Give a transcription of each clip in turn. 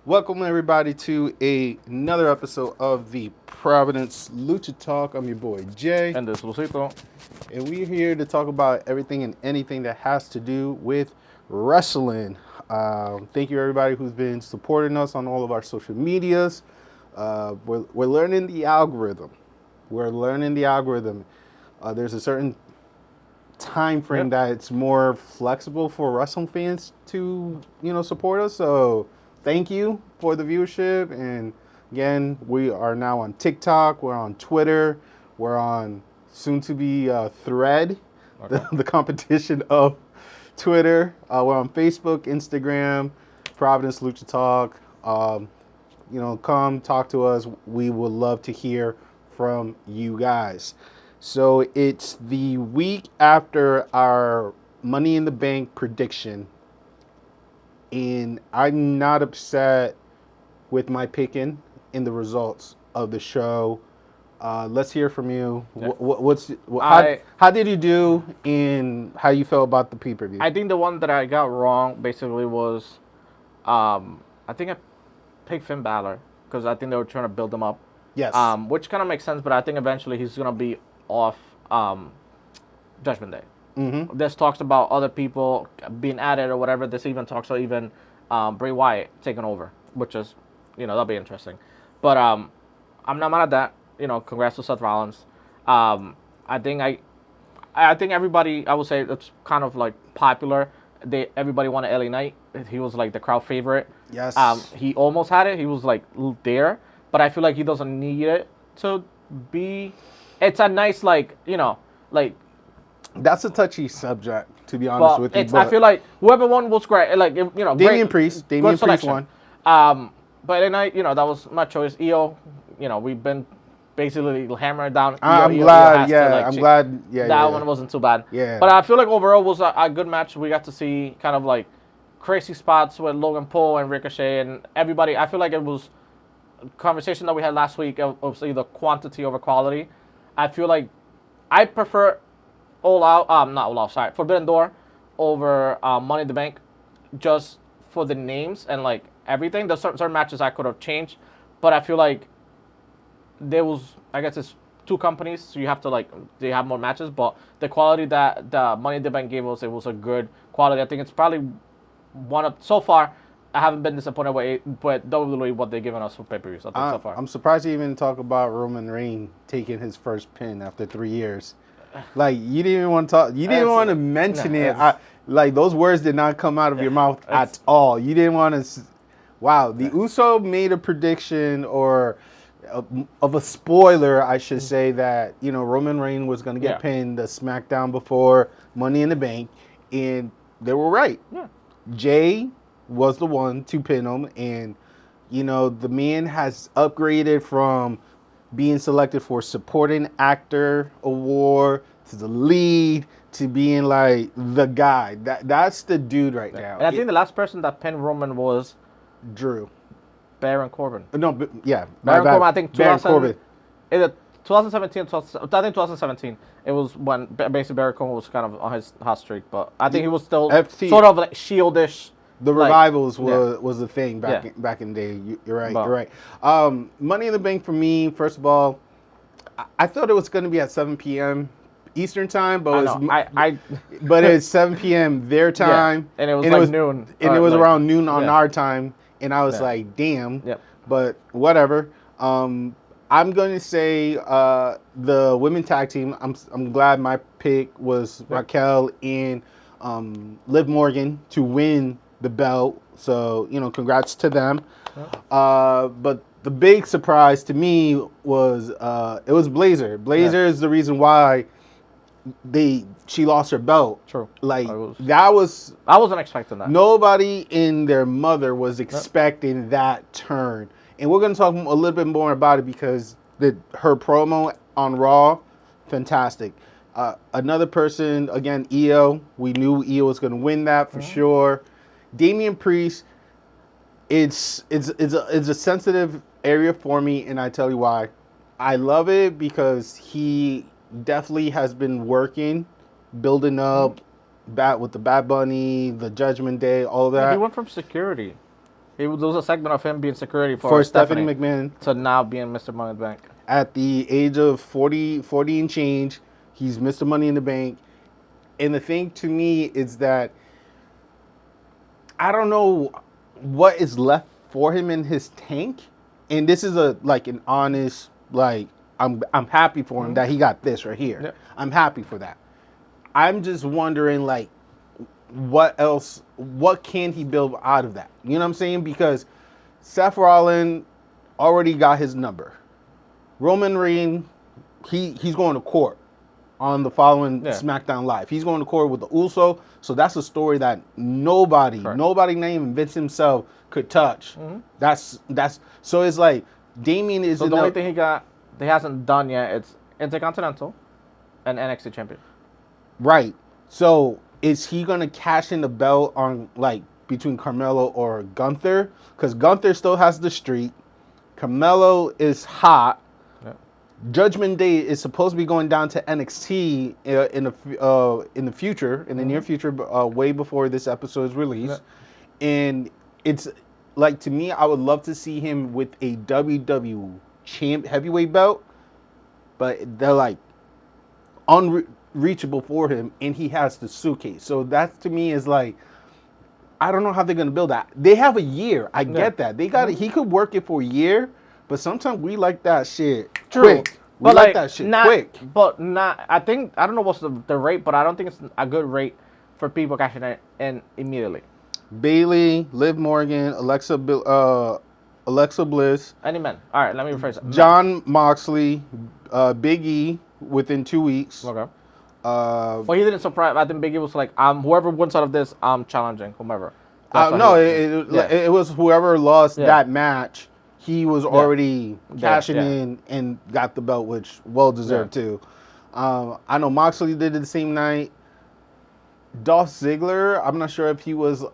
Welcome everybody to another episode of the Providence Lucha Talk. I'm your boy Jay, And this Lucito. and we're here to talk about everything and anything that has to do with wrestling. Thank you everybody who's been supporting us on all of our social medias. We're learning the algorithm. There's a certain time frame that it's more flexible for wrestling fans to support us. So thank you for the viewership. And again, we are now on TikTok, we're on Twitter, we're on soon to be Thread, the competition of Twitter. We're on Facebook, Instagram, Providence Lucha Talk. Come talk to us. We would love to hear from you guys. So it's the week after our Money in the Bank prediction, and I'm not upset with my picking in the results of the show. Let's hear from you. Yeah. How did you do, and how you felt about the pay-per-view? I think the one that I got wrong basically was, I think I picked Finn Balor because I think they were trying to build him up. Yes. Which kind of makes sense, but I think eventually he's gonna be off Judgment Day. Mm-hmm. There's talks about other people being added or whatever. This even talks about even Bray Wyatt taking over, which is, that'll be interesting. But I'm not mad at that. Congrats to Seth Rollins. I think everybody, I would say it's kind of like popular. Everybody wanted LA Knight. He was like the crowd favorite. Yes. He almost had it. He was like there, but I feel like he doesn't need it to be. It's a nice like. That's a touchy subject, to be honest with you. I feel like whoever won was great. Like Damien great, Priest. good Damien Priest selection. won. But then that was my choice. EO, we've been basically hammering down. I'm EO glad. has to, Yeah. That one wasn't too bad. Yeah. But I feel like overall was a good match. We got to see kind of like crazy spots with Logan Paul and Ricochet and everybody. I feel like it was a conversation that we had last week of either quantity over quality. I feel like I prefer Forbidden Door over Money in the Bank, just for the names and like everything. There's certain matches I could have changed, but I feel like I guess it's two companies, so you have to they have more matches, but the quality that the Money in the Bank gave us, it was a good quality. I think it's probably so far, I haven't been disappointed with WWE what they've given us for pay-per-views. I think so far. I'm surprised you even talk about Roman Reigns taking his first pin after 3 years. Like, you didn't even want to talk. You didn't want to mention it. Those words did not come out of your mouth at all. You didn't want to. Wow, the Uso made a prediction of a spoiler, I should say, that Roman Reigns was going to get pinned the SmackDown before Money in the Bank, and they were right. Yeah. Jay was the one to pin him, and the man has upgraded from being selected for supporting actor award to the lead to being like the guy. That's the dude right now. And I think the last person that pinned Roman was Drew. Baron Corbin. No, yeah, Baron Corbin. I think Baron Corbin. Either 2017, I think 2017. It was when basically Baron Corbin was kind of on his hot streak, but I think he was still sort of like Shieldish. The revivals was the thing back in the day. You're right. You're right. Money in the Bank for me. First of all, I thought it was going to be at 7 p.m. Eastern time, but it's 7 p.m. their time, and it was noon, and it was around noon on our time, and I was like, damn. Yep. But whatever. I'm going to say the women tag team. I'm glad my pick was Raquel and Liv Morgan to win the belt, so congrats to them. But the big surprise to me was it was Blazer. Blazer is the reason why she lost her belt. True. I wasn't expecting that. Nobody in their mother was expecting that turn, and we're going to talk a little bit more about it because her promo on Raw, fantastic. Another person, again, EO. We knew EO was going to win that for sure. Damien Priest, it's a sensitive area for me, and I tell you why. I love it because he definitely has been working, building up with the Bad Bunny, the Judgment Day, all that. He went from security He would lose a segment of him being security for Stephanie McMahon to now being Mr. Money in the Bank. at the age of 40 and change. He's Mr. Money in the Bank. And the thing to me is that I don't know what is left for him in his tank. And this is an honest, I'm happy for him that he got this right here. Yeah. I'm happy for that. I'm just wondering, what else, what can he build out of that? You know what I'm saying? Because Seth Rollins already got his number. Roman Reigns, he's going to court on the following SmackDown Live. He's going to court with the Uso, so that's a story that nobody, not even Vince himself, could touch. Mm-hmm. That's so it's like Damien is. So the only thing he hasn't done yet, it's Intercontinental and NXT Champion. Right. So is he gonna cash in the belt on between Carmelo or Gunther? Because Gunther still has the streak. Carmelo is hot. Judgment Day is supposed to be going down to NXT in the future, in the near future, way before this episode is released. Yeah. And it's to me, I would love to see him with a WWE heavyweight belt, but they're unreachable for him, and he has the suitcase. So that to me is I don't know how they're gonna build that. They have a year. I get that. They got it. He could work it for a year. But sometimes we like that shit quick. We like that shit quick. But not. I don't know what's the rate, but I don't think it's a good rate for people cashing in immediately. Bailey, Liv Morgan, Alexa Bliss. Any men. All right, let me rephrase it. John Moxley, Big E within 2 weeks. Okay. Well, he didn't surprise. I think Big E was whoever wins out of this, I'm challenging whomever. No, it was whoever lost that match. He was already cashing in and got the belt, which well-deserved too. I know Moxley did it the same night. Dolph Ziggler, I'm not sure if he was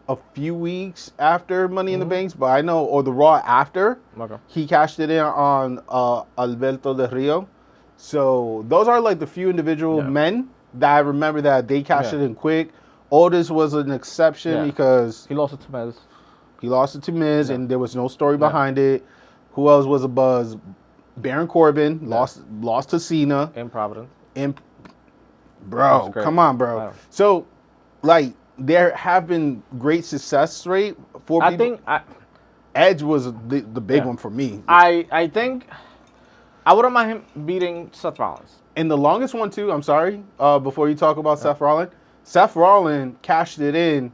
a few weeks after Money in the Banks, but I know, or the Raw after, he cashed it in on Alberto Del Rio. So those are the few individual men that I remember that they cashed it in quick. Otis was an exception because he lost it to Miz. He lost it to Miz, and there was no story behind it. Who else was a buzz? Baron Corbin lost to Cena. In Providence. Bro, come on, bro. Wow. So, there have been great success rate for people. I think Edge was the big one for me. I think I wouldn't mind him beating Seth Rollins. And the longest one, too, I'm sorry, before you talk about Seth Rollins cashed it in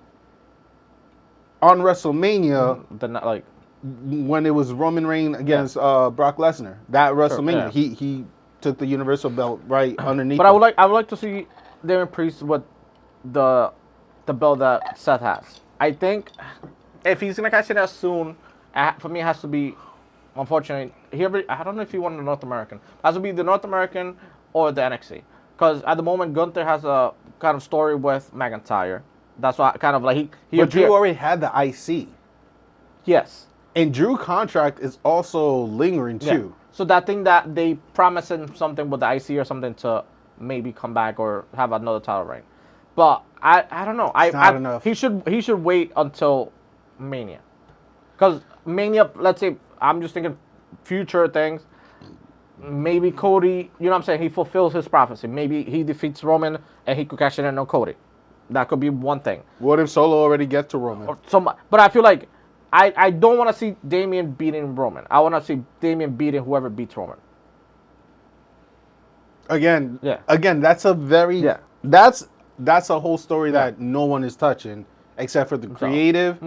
on WrestleMania, when it was Roman Reigns against Brock Lesnar, that WrestleMania, he took the Universal belt right underneath. But I would like to see Damien Priest with the belt that Seth has. I think if he's gonna cash it as soon, for me it has to be, unfortunately, I don't know if he won the North American. It has to be the North American or the NXT, because at the moment Gunther has a kind of story with McIntyre. That's why But Drew already had the IC. Yes. And Drew contract is also lingering too. Yeah. So that thing that they promised him something with the IC or something to maybe come back or have another title reign. But I don't know. It's not enough. He should wait until Mania. Because Mania, let's say, I'm just thinking future things. Maybe Cody, you know what I'm saying? He fulfills his prophecy. Maybe he defeats Roman and he could cash it in on Cody. That could be one thing. What if Solo already gets to Roman? But I feel like I don't want to see Damien beating Roman. I want to see Damien beating whoever beats Roman. Again, that's a very that's a whole story that no one is touching except for the creative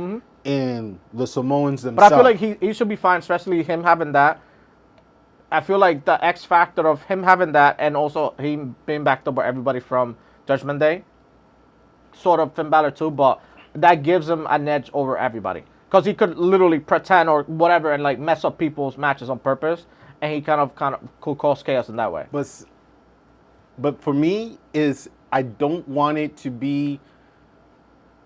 and the Samoans themselves. But I feel like he should be fine, especially him having that. I feel like the X factor of him having that and also him being backed up by everybody from Judgment Day. Sort of Finn Balor too, but that gives him an edge over everybody. Because he could literally pretend or whatever and mess up people's matches on purpose, and he kind of could cause chaos in that way. But for me, I don't want it to be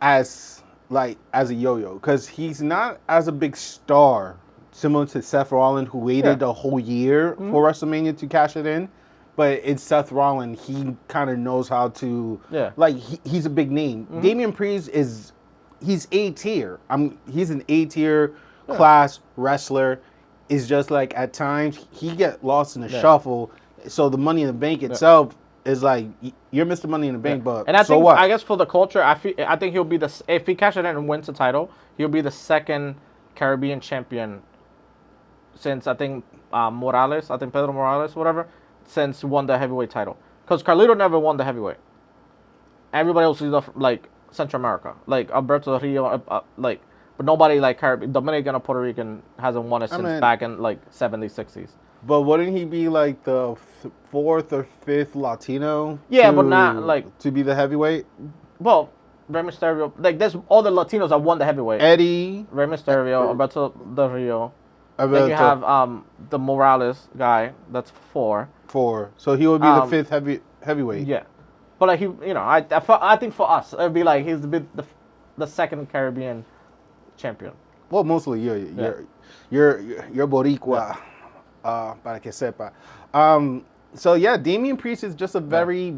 as a yo-yo, because he's not as a big star, similar to Seth Rollins, who waited a whole year for WrestleMania to cash it in. But it's Seth Rollins. He kind of knows how to, he's a big name. Damien Priest is he's A tier. He's an A tier class wrestler. It's just like at times he get lost in the shuffle. So the Money in the Bank itself is like you're Mr. Money in the Bank, but and I so think what? I guess for the culture, I think he'll be if he cashes in and wins the title, he'll be the second Caribbean champion since I think Pedro Morales, whatever, since won the heavyweight title. Because Carlito never won the heavyweight. Everybody else is like Central America, like Alberto Del Rio, but nobody like Caribbean, Dominican or Puerto Rican hasn't won it since back in like 70s, 60s. But wouldn't he be like the fourth or fifth Latino? Yeah, but not like to be the heavyweight. Well, Rey Mysterio, like there's all the Latinos that won the heavyweight. Eddie, Rey Mysterio, Alberto Del Rio. Then you have the Morales guy. That's 4. So he would be the fifth heavyweight. Yeah, but like I think for us it'd be like he's the second Caribbean champion. Well, mostly you're Boricua, para que sepa. So yeah, Damien Priest is just a very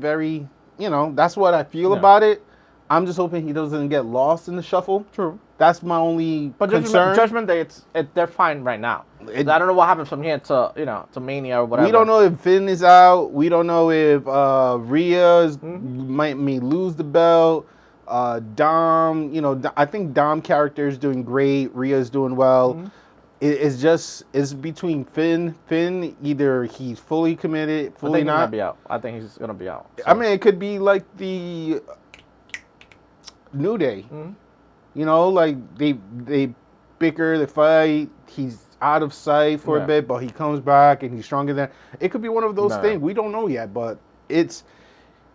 that's what I feel about it. I'm just hoping he doesn't get lost in the shuffle. True. That's my only concern. Judgment Day, they're fine right now. I don't know what happens from here to Mania or whatever. We don't know if Finn is out. We don't know if Rhea may lose the belt. Dom, I think Dom character is doing great. Rhea's doing well. It's between Finn. Finn, either he's fully committed, fully not. He's gonna be out. I think he's gonna be out. So. I mean, it could be like the New Day. Like they bicker, they fight. He's out of sight for a bit, but he comes back and he's stronger than. It could be one of those things. We don't know yet, but it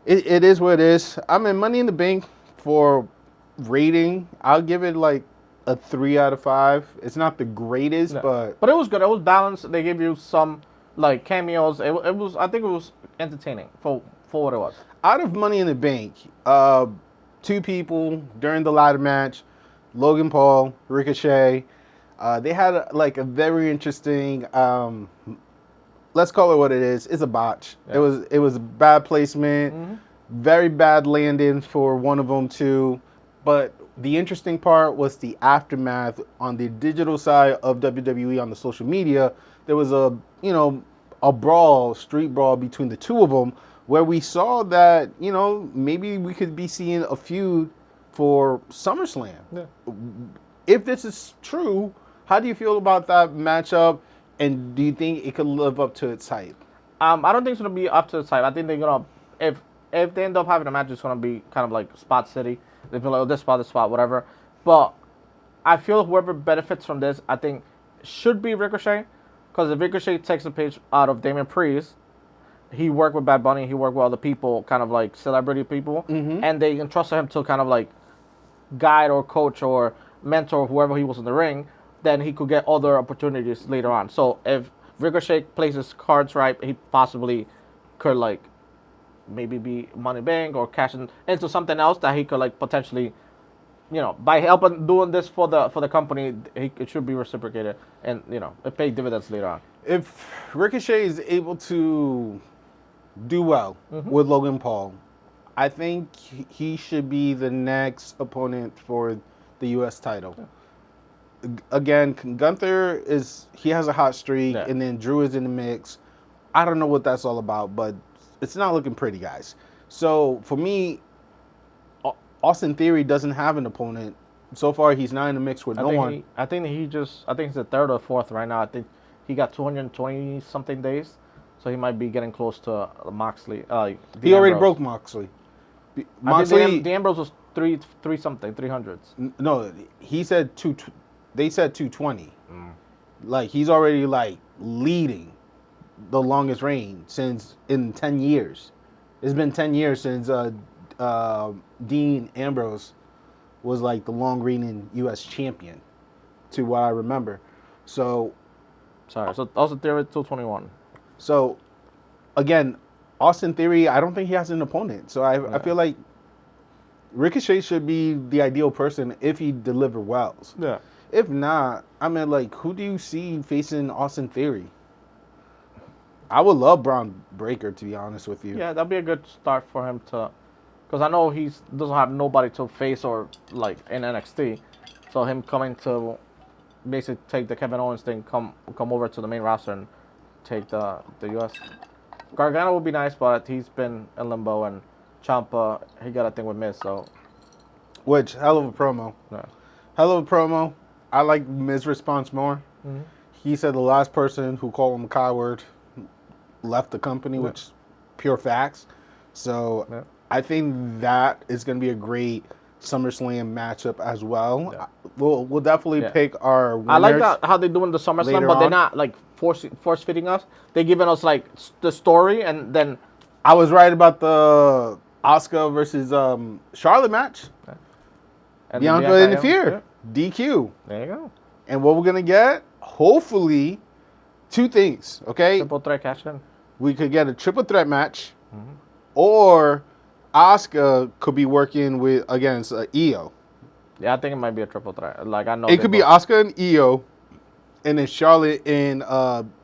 is what it is. I mean, Money in the Bank for rating, I'll give it like a 3 out of 5. It's not the greatest, but it was good. It was balanced. They gave you some like cameos. It was. I think it was entertaining for what it was. Out of Money in the Bank, 2 people during the ladder match, Logan Paul, Ricochet. They had like a very interesting. Let's call it what it is. It's a botch. Yeah. It was a bad placement, very bad landing for one of them too. But the interesting part was the aftermath on the digital side of WWE on the social media. There was a street brawl between the two of them, where we saw that maybe we could be seeing a feud for SummerSlam. Yeah. If this is true, how do you feel about that matchup? And do you think it could live up to its hype? I don't think it's gonna be up to its hype. I think they're gonna if they end up having a match, it's gonna be kind of like Spot City. They feel like, oh, this spot, whatever. But I feel whoever benefits from this, I think, should be Ricochet, because if Ricochet takes the page out of Damien Priest, he worked with Bad Bunny, he worked with other people, kind of like celebrity people, and they entrusted him to kind of like guide or coach or mentor whoever he was in the ring. Then he could get other opportunities later on. So if Ricochet plays his cards right, he possibly could like maybe be Money Bank or cash into something else that he could like potentially, by helping doing this for the company, it should be reciprocated and it pay dividends later on. If Ricochet is able to do well with Logan Paul, I think he should be the next opponent for the U.S. title. Yeah. Again, Gunther he has a hot streak, and then Drew is in the mix. I don't know what that's all about, but it's not looking pretty, guys. So for me, Austin Theory doesn't have an opponent. So far, he's not in the mix with no one. I think he's the 3rd or 4th right now. I think he got 220 something days, so he might be getting close to Moxley. He already broke Moxley. Moxley, I think the Ambrose was 300s. No, he said they said 220. Like he's already like leading the longest reign since in 10 years. It's been 10 years since Dean Ambrose was like the long reigning U.S. champion, to what I remember. So, sorry. So Austin Theory 221. So, again, Austin Theory, I don't think he has an opponent. So I feel like Ricochet should be the ideal person if he deliver well. Yeah. If not, I mean, like, who do you see facing Austin Theory? I would love Braun Breaker, to be honest with you. Yeah, that'd be a good start for him to because I know he doesn't have nobody to face or like in NXT, so him coming to basically take the Kevin Owens thing, come over to the main roster and take the US. Gargano would be nice, but he's been in limbo, and Ciampa, he got a thing with Miz, so. Which, hell of a promo. Yeah. Hell of a promo. I like Miz's response more. Mm-hmm. He said the last person who called him a coward left the company, which pure facts. So I think that is going to be a great SummerSlam matchup as well. Yeah. We'll definitely pick our winners. I like that how they're doing the SummerSlam, but they're not like force feeding us. They're giving us like the story, and then I was right about the Asuka versus Charlotte match. and Bianca interfered. DQ. There you go. And what we're going to get, hopefully, two things, okay? Triple threat cash in. We could get a triple threat match, or Asuka could be working against Io. Yeah, I think it might be a triple threat. Like I know It could be Asuka and Io, and then Charlotte and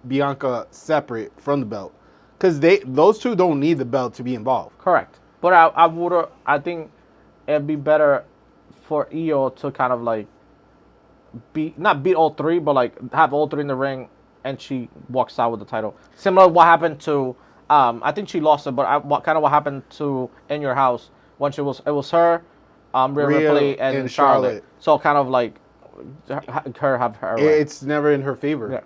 Bianca separate from the belt, because those two don't need the belt to be involved. Correct. But I think it'd be better for Io to kind of like not beat all three, but like have all three in the ring, and she walks out with the title. Similar to what happened to I think she lost it, but what happened to In Your House when it was her, Rhea Ripley and Charlotte. So kind of like her have her. It's never in her favor. Yeah.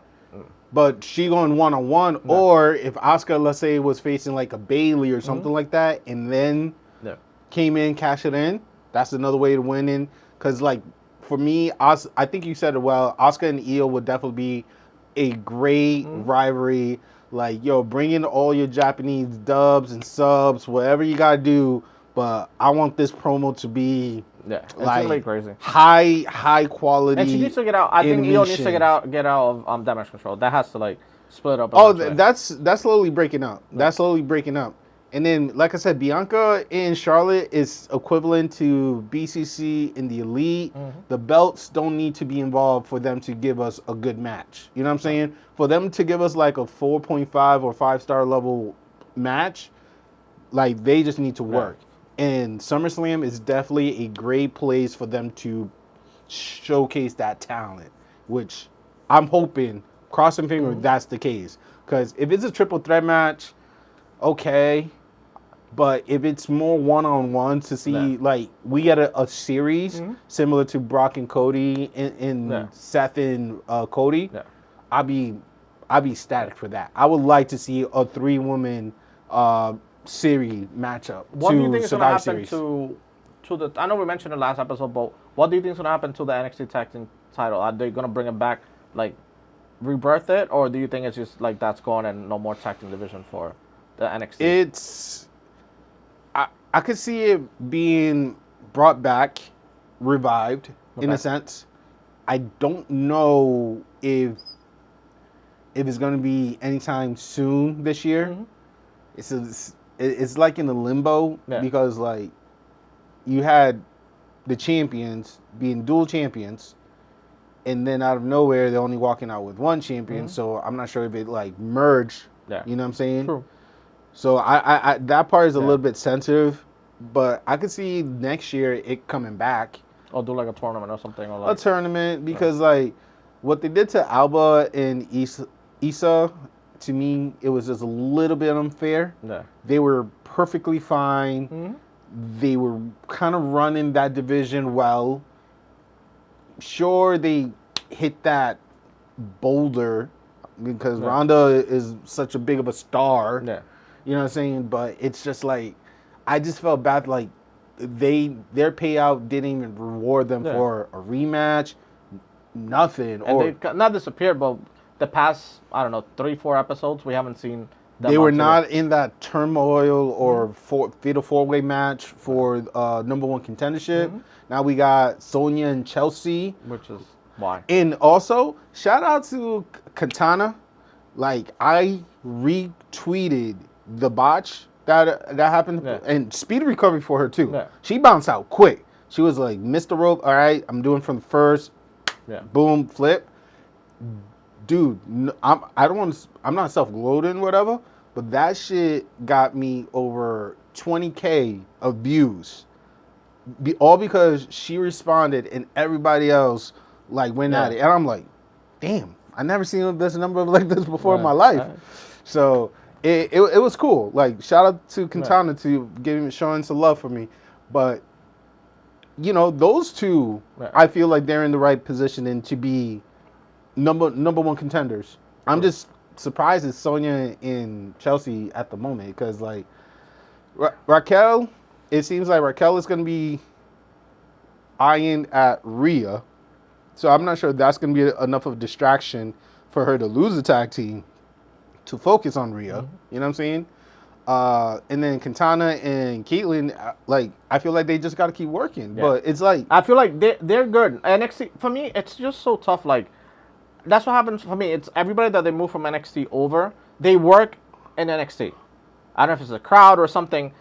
But she going one-on-one, or if Asuka, let's say, was facing like a Bailey or something like that, and then came in, cash it in, that's another way to win in. Because, like, for me, I think you said it well, Asuka and Io would definitely be a great rivalry. Like, yo, bring in all your Japanese dubs and subs, whatever you got to do, but I want this promo to be... Yeah, it's like crazy. High quality. And she needs to get out. I think Io needs to get out of Damage Control. That has to like split up. That's slowly breaking up. Yeah. That's slowly breaking up. And then, like I said, Bianca and Charlotte is equivalent to BCC in the Elite. The belts don't need to be involved for them to give us a good match. You know what I'm saying? For them to give us like a 4.5 or 5-star level match, like they just need to work. And SummerSlam is definitely a great place for them to showcase that talent, which I'm hoping, crossing fingers, that's the case. Because if it's a triple threat match, okay. But if it's more one-on-one to see, like, we get a series similar to Brock and Cody and Seth and Cody, I'd be ecstatic for that. I would like to see a 3-woman series matchup. What do you think is going to happen to the? I know we mentioned it last episode, but what do you think is going to happen to the NXT Tag Team title? Are they going to bring it back, like rebirth it, or do you think it's just like that's gone and no more tag team division for the NXT? I could see it being brought back, revived in a sense. I don't know if it's going to be anytime soon this year. It's like in the limbo because like you had the champions being dual champions, and then out of nowhere they're only walking out with one champion. So I'm not sure if it like merged. You know what I'm saying? True. So I that part is a little bit sensitive, but I could see next year it coming back. Or do like a tournament or something. Or like a tournament because like what they did to Alba and Issa, to me, it was just a little bit unfair. They were perfectly fine. They were kind of running that division well. Sure, they hit that boulder because Ronda is such a big of a star. You know what I'm saying? But it's just like, I just felt bad. Like their payout didn't even reward them for a rematch. Nothing. And they not disappeared, but the past, I don't know, 3-4 episodes, we haven't seen them. They were not in that turmoil or fatal 4-way match for number 1 contendership. Now we got Sonya and Chelsea. Which is why. And also, shout out to Katana. Like, I retweeted the botch that happened. And speedy recovery for her, too. She bounced out quick. She was like, missed the rope. All right, I'm doing from the first. Boom, flip. Dude, I'm not self-gloating, whatever, but that shit got me over 20K of views, all because she responded and everybody else like went at it, and I'm like, damn, I never seen this number like this before in my life. So it was cool. Like, shout out to Quintana to showing some love for me, but you know, those two, I feel like they're in the right position and to be number one contenders. I'm just surprised it's Sonya and Chelsea at the moment, because like Raquel, it seems like Raquel is going to be eyeing at Rhea, so I'm not sure if that's going to be enough of a distraction for her to lose the tag team to focus on Rhea. You know what I'm saying? And then Quintana and Caitlyn, like, I feel like they just got to keep working. But it's like, I feel like they're good. NXT, for me, it's just so tough. Like, that's what happens for me. It's everybody that they move from NXT over, they work in NXT. I don't know if it's a crowd or something.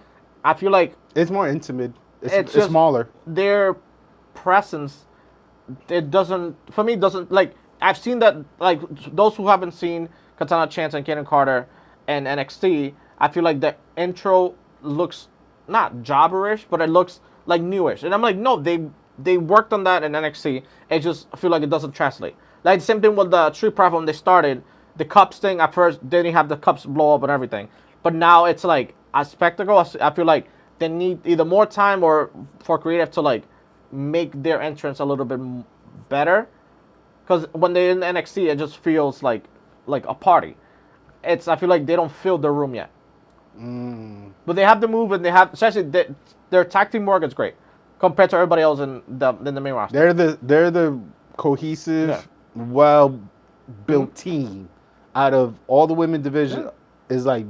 I feel like it's more intimate. It's smaller. Their presence, it doesn't, for me, doesn't, like, I've seen that, like, those who haven't seen Katana Chance and Kaden Carter and NXT, I feel like the intro looks not jobberish, but it looks like newish. And I'm like, no, they worked on that in NXT. I feel like it doesn't translate. Like, the same thing with the Street Profit when they started. The cups thing, at first, they didn't have the cups blow up and everything. But now it's like a spectacle. I feel like they need either more time or for creative to, like, make their entrance a little bit better. Because when they're in NXT, it just feels like a party. I feel like they don't fill the room yet. But they have the move, and they have, especially their tag team work is great compared to everybody else in the main roster. They're the cohesive, well-built team out of all the women division. Is like,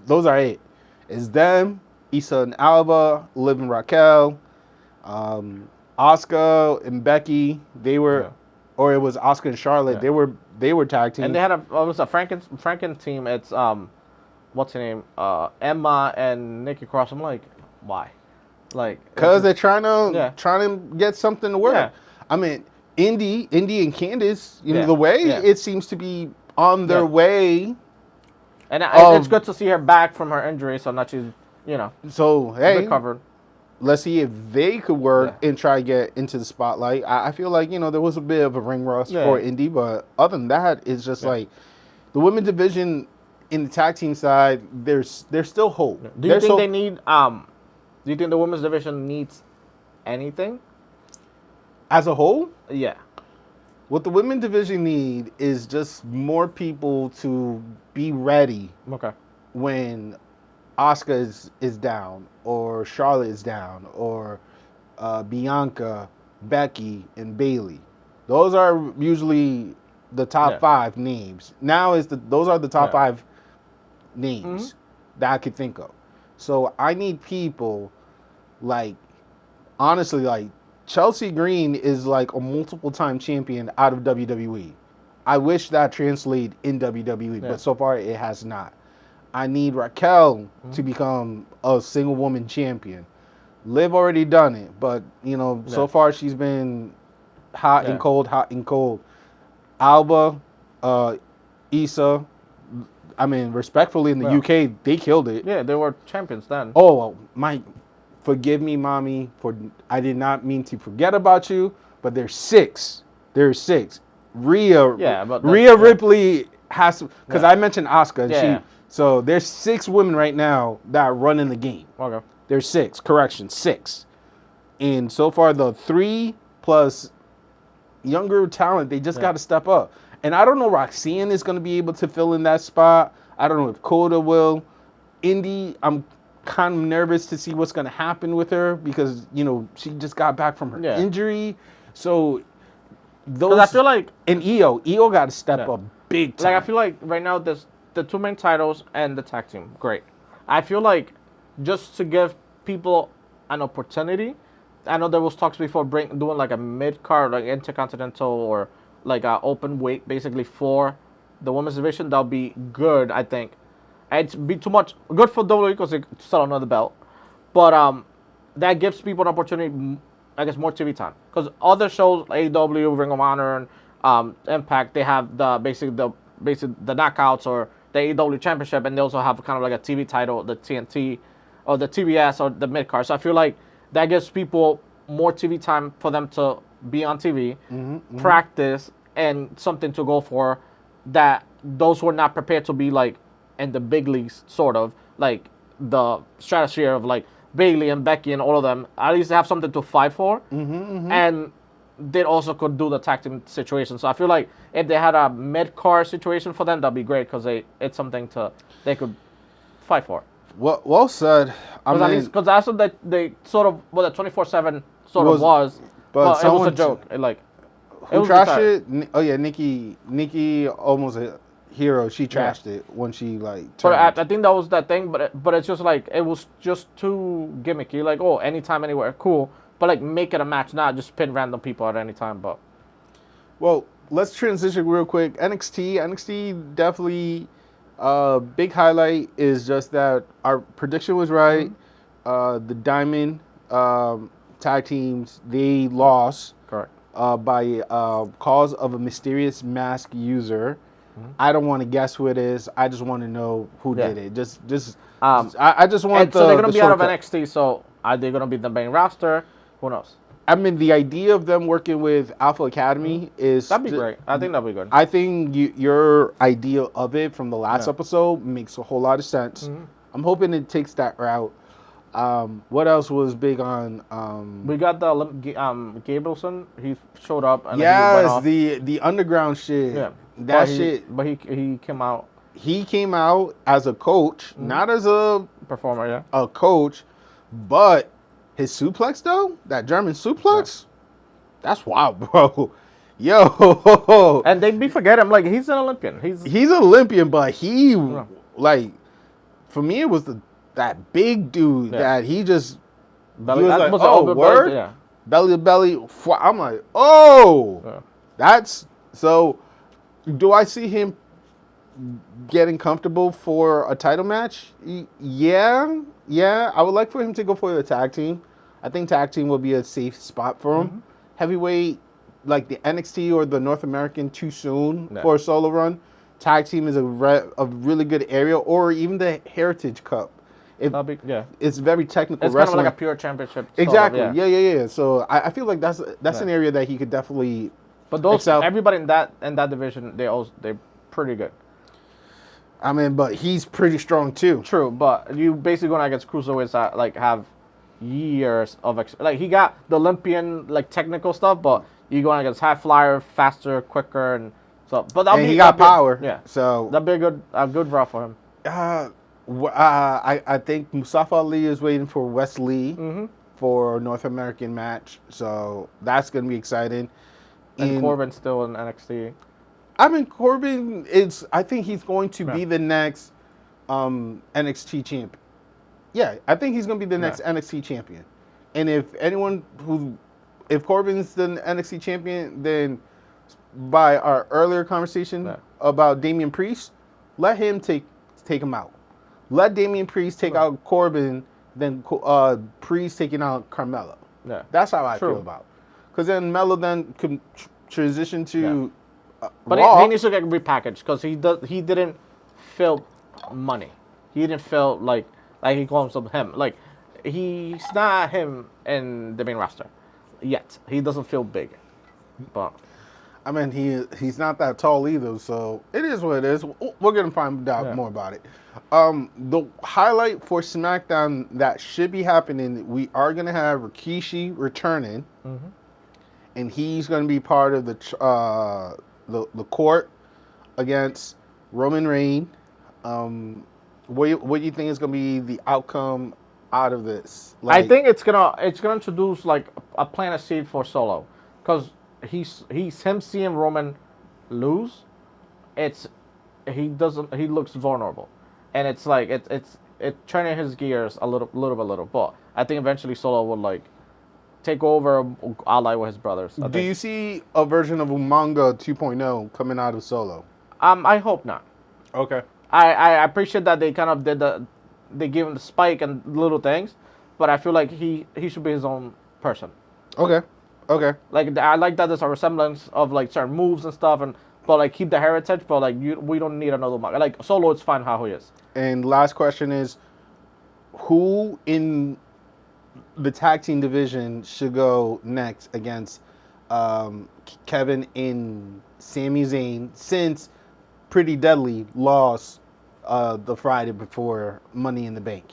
those are it. It's them, Issa and Alba, Liv and Raquel, Asuka and Becky. They were, or it was Asuka and Charlotte. They were tag team. And they had it was a Franken team. It's what's her name? Emma and Nikki Cross. I'm like, why? Like, because they're trying to get something to work. Yeah. I mean, Indy and Candice, you know, the way it seems to be on their way. And it's good to see her back from her injury, so now she's, you know, so hey, recovered. Let's see if they could work and try to get into the spotlight. I feel like, you know, there was a bit of a ring rust for Indy, but other than that, it's just like the women's division in the tag team side. There's still hope. Do you think they need? Do you think the women's division needs anything as a whole? Yeah. What the women's division need is just more people to be ready. Okay. When Asuka is down, or Charlotte is down, or Bianca, Becky, and Bayley. Those are usually the top 5 names. Now those are the top 5 names that I could think of. So I need people like, honestly, like Chelsea Green is like a multiple-time champion out of WWE. I wish that translated in WWE, but so far it has not. I need Raquel to become a single woman champion. Liv already done it, but you know, so far she's been hot and cold. Alba, Issa, I mean, respectfully, in the UK, they killed it. Yeah, they were champions then. Oh, forgive me, mommy, for I did not mean to forget about you, but there's 6. There's 6. Rhea Ripley has to, because I mentioned Asuka, and so there's 6 women right now that are running the game. Okay. There's 6. Correction, 6. And so far, the 3 plus younger talent, they just got to step up. And I don't know Roxanne is going to be able to fill in that spot. I don't know if Coda will. Indy, I'm kind of nervous to see what's going to happen with her because, you know, she just got back from her injury. So those, I feel like, and Io got to step up big time. Like, I feel like right now there's the 2 main titles and the tag team. Great. I feel like just to give people an opportunity, I know there was talks before doing like a mid-card, like Intercontinental or like an open weight basically for the women's division. That'll be good, I think. It'd be too much good for WWE because they sell another belt. But that gives people an opportunity, I guess, more TV time. Because other shows, AEW, Ring of Honor, and Impact, they have the knockouts or the AEW Championship, and they also have kind of like a TV title, the TNT or the TBS or the mid card. So I feel like that gives people more TV time for them to be on TV, practice, and something to go for. That those who are not prepared to be like in the big leagues, sort of like the stratosphere of like Bailey and Becky and all of them, at least have something to fight for, and they also could do the tag team situation. So I feel like if they had a mid card situation for them, that'd be great because it's something they could fight for. Well said. Because that's what they sort of the 24/7 sort of was, but it was a joke. Who trashed it? Oh yeah, Nikki, almost a hero. She trashed it when she like. But I think that was that thing. But it's just like it was just too gimmicky. Like, oh, anytime, anywhere, cool. But like make it a match, not just pin random people at any time. But well, let's transition real quick. NXT definitely. Big highlight is just that our prediction was right. The Diamond tag teams, they lost. Correct. By cause of a mysterious mask user. I don't want to guess who it is. I just want to know who did it. I just want so they're going to be out of NXT, so are they going to be the main roster? Who knows? I mean, the idea of them working with Alpha Academy is... That'd be great. I think that'd be good. I think your idea of it from the last episode makes a whole lot of sense. I'm hoping it takes that route. What else was big on? We got the Gabrielson. He showed up. And yes, the underground shit. Yeah, But he came out. He came out as a coach, not as a performer. Yeah, a coach, but his suplex though, that German suplex, that's wild, bro. Yo, and they forget him. Like he's an Olympian. He's an Olympian, but he like for me it was that big dude that he just belly, he was like, oh, word? Yeah. Belly to belly. I'm like, oh, that's so. Do I see him getting comfortable for a title match? Yeah. I would like for him to go for the tag team. I think tag team will be a safe spot for him. Heavyweight, like the NXT or the North American, too soon for a solo run. Tag team is a really good area, or even the Heritage Cup. It's very technical. It's wrestling. Kind of like a pure championship. Exactly. Yeah. So I feel like that's an area that he could definitely. But everybody in that division, they're pretty good. I mean, but he's pretty strong too. True, but you basically going against cruiserweights that like have years of he got the Olympian like technical stuff, but you going against high flyer, faster, quicker, and so. But he got power. Yeah. So that'd be a good draw for him. I think Mustafa Ali is waiting for Wes Lee for a North American match, so that's gonna be exciting. And Corbin's still in NXT. I mean, Corbin is. I think he's going to be the next NXT champion. Yeah, I think he's going to be the next NXT champion. And if Corbin's the NXT champion, then by our earlier conversation about Damien Priest, let him take him out. Let Damien Priest take out Corbin, then Priest taking out Carmella. Yeah, that's how I feel about it. Because then Melo then could transition to but he needs to get repackaged because he didn't feel money. He didn't feel like he calls himself him. Like he's not him in the main roster yet. He doesn't feel big. But I mean he's not that tall either, so it is what it is. We're gonna find out more about it. The highlight for SmackDown that should be happening, we are gonna have Rikishi returning. And he's going to be part of the court against Roman Reigns. What do you think is going to be the outcome out of this? I think it's gonna introduce like a plan of seed for Solo, because he's him seeing Roman lose. He looks vulnerable, and it's like it's turning his gears a little. But I think eventually Solo would like take over, ally with his brothers. Do you see a version of Umaga 2.0 coming out of Solo? I hope not. Okay. I appreciate that they kind of they gave him the spike and little things, but I feel like he should be his own person. Okay. Like I like that there's a resemblance of like certain moves and stuff, but like keep the heritage, but like we don't need another Umaga. Like Solo, it's fine how he is. And last question is, who in the tag team division should go next against Kevin and Sami Zayn, since Pretty Deadly lost the Friday before Money in the Bank?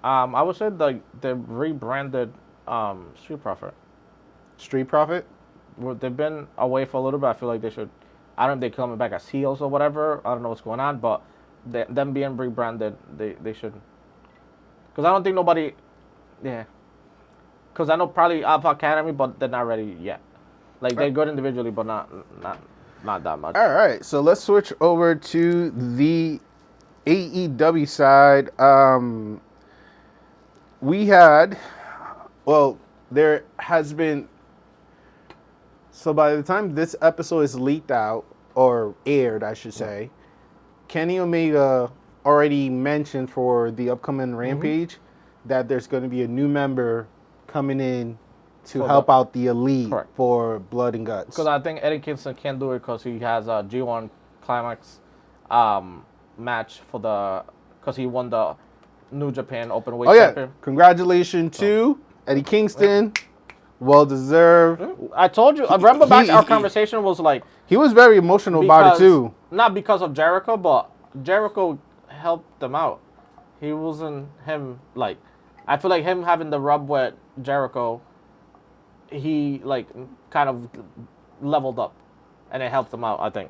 I would say the rebranded Street Profit. Street Profit? Well, they've been away for a little bit. I feel like they should. I don't know if they're coming back as heels or whatever. I don't know what's going on, but them being rebranded, they should. Because I don't think nobody. Yeah. Because I know probably Alpha Academy, but they're not ready yet. Like, they're good individually, but not that much. All right, so let's switch over to the AEW side. We had, well, there has been, so by the time this episode is leaked out, or aired, I should say, Kenny Omega already mentioned for the upcoming Rampage that there's going to be a new member coming in to help out the Elite for Blood and Guts. Because I think Eddie Kingston can't do it because he has a G1 Climax match because he won the New Japan Openweight Champion. Congratulations to Eddie Kingston. Well deserved. I told you. I remember back our conversation was like, he was very emotional about it too. Not because of Jericho, but Jericho helped them out. He wasn't him like. I feel like him having the rub with Jericho, he like kind of leveled up, and it helped him out. I think.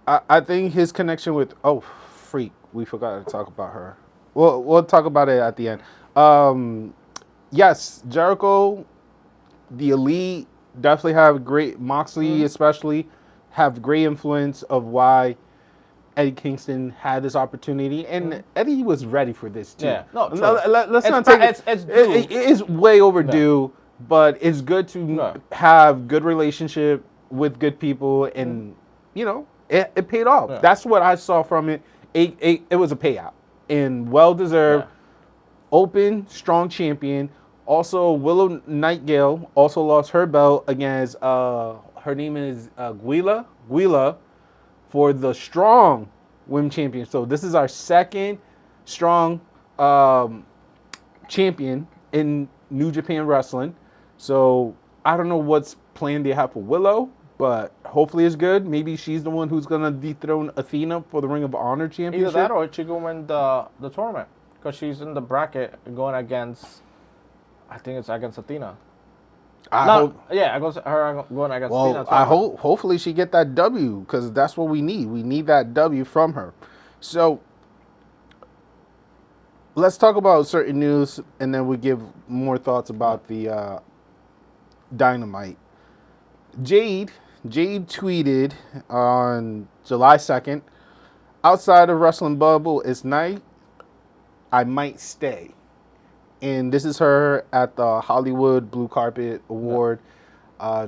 I think his connection with we forgot to talk about her. We'll talk about it at the end. Yes, Jericho, the Elite definitely have great, Moxley especially have great influence of why Eddie Kingston had this opportunity, and Eddie was ready for this too. Yeah, let's not take it. It is way overdue, but it's good to have good relationship with good people, and it paid off. Yeah. That's what I saw from it. It was a payout, and well deserved. Yeah. Open, strong champion. Also, Willow Nightingale also lost her belt against her name is Guila for the strong women champion. So this is our second strong champion in New Japan Wrestling. So I don't know what's planned they have for Willow, but hopefully it's good. Maybe she's the one who's gonna dethrone Athena for the Ring of Honor championship. Either that or she can win the tournament because she's in the bracket going against. I think it's against Athena. Going against Athena. Hopefully she get that W, because that's what we need. We need that W from her. So let's talk about certain news, and then we give more thoughts about the Dynamite. Jade tweeted on July 2nd, outside of wrestling bubble, it's night. I might stay. And this is her at the Hollywood Blue Carpet Award,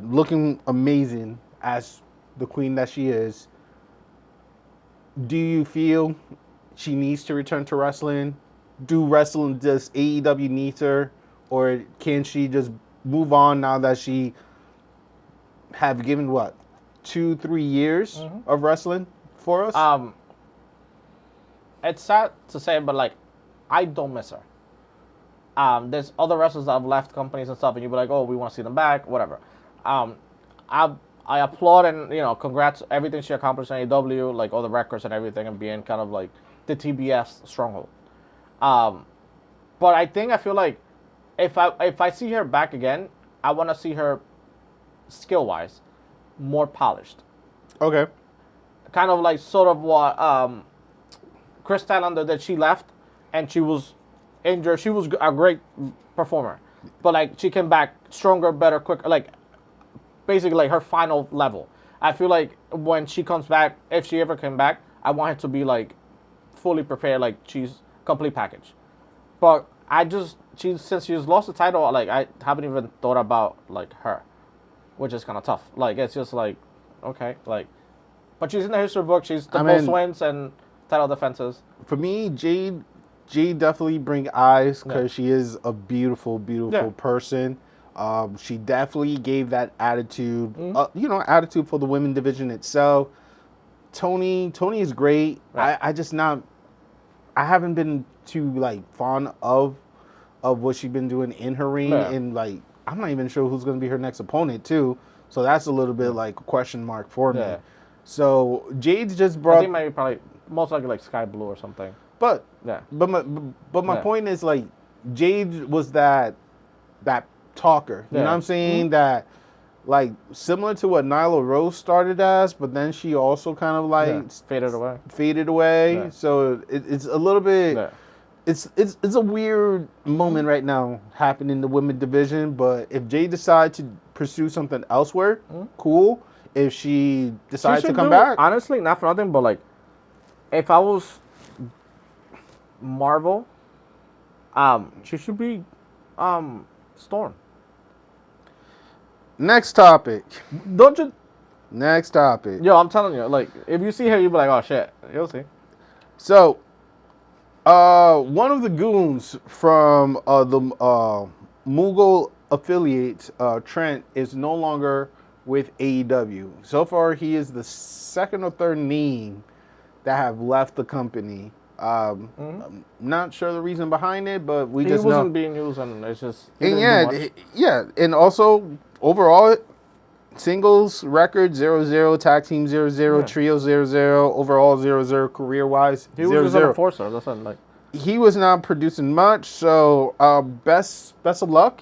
looking amazing as the queen that she is. Do you feel she needs to return to wrestling? Does AEW need her? Or can she just move on now that she have given, 2-3 years of wrestling for us? It's sad to say, but I don't miss her. There's other wrestlers that have left companies and stuff, and you'll be like, oh, we want to see them back, whatever. I applaud and, congrats everything she accomplished in AEW, like all the records and everything, and being kind of like the TBS stronghold. But I feel like if I see her back again, I want to see her skill-wise more polished. Okay. Kind of like sort of what Chris Statlander did. She left, and she was injured. She was a great performer, but she came back stronger, better, quicker. Basically, her final level. I feel like when she comes back, if she ever came back, I want her to be fully prepared, she's complete package. But since she's lost the title, I haven't even thought about her, which is kind of tough. It's just okay, but she's in the history book. She's the most wins and title defenses. For me, Jade definitely bring eyes because she is a beautiful person. She definitely gave that attitude, attitude for the women division itself. Tony is great. Right. I haven't been too like fond of what she's been doing in her ring, Yeah. and like I'm not even sure who's going to be her next opponent too. So that's a little bit like a question mark for me. Yeah. So Jade's just I brought, think maybe probably most likely like Sky Blue or something. but Yeah. my Yeah. point is like Jade was that talker. You know what Yeah. I'm saying? That like similar to what Nyla Rose started as, but then she also kind of like Yeah. Faded away. faded away. Yeah. So it's a little bit. Yeah. It's a weird moment right now happening in the women division. But if Jade decides to pursue something elsewhere, cool. If she decides to come back, Honestly, not for nothing, but like, if I was Marvel, she should be Storm. next topic. Don't you? Next topic. Yo, I'm telling you, like, if you see her, you'll be like, oh shit, you'll see. So, one of the goons from the Mughal affiliate, Trent, is no longer with AEW. So far, he is the second or third name that have left the company. I'm not sure the reason behind it, but He just wasn't know. being used, and it's just. And yeah, and also overall, singles record 0-0, tag team 0-0, Yeah. trio 0-0, overall 0-0, career wise He was just an enforcer. That's not like. He was not producing much, so best of luck,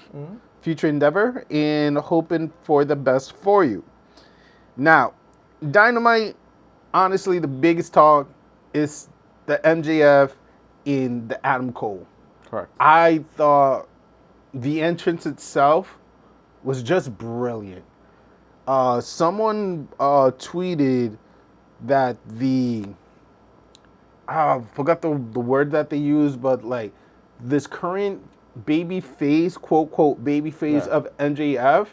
future endeavor, and hoping for the best for you. Now, Dynamite, honestly, the biggest talk is the MJF in the Adam Cole. Correct. I thought the entrance itself was just brilliant. Someone tweeted that I forgot the word that they used, but like this current baby face, quote baby face of MJF,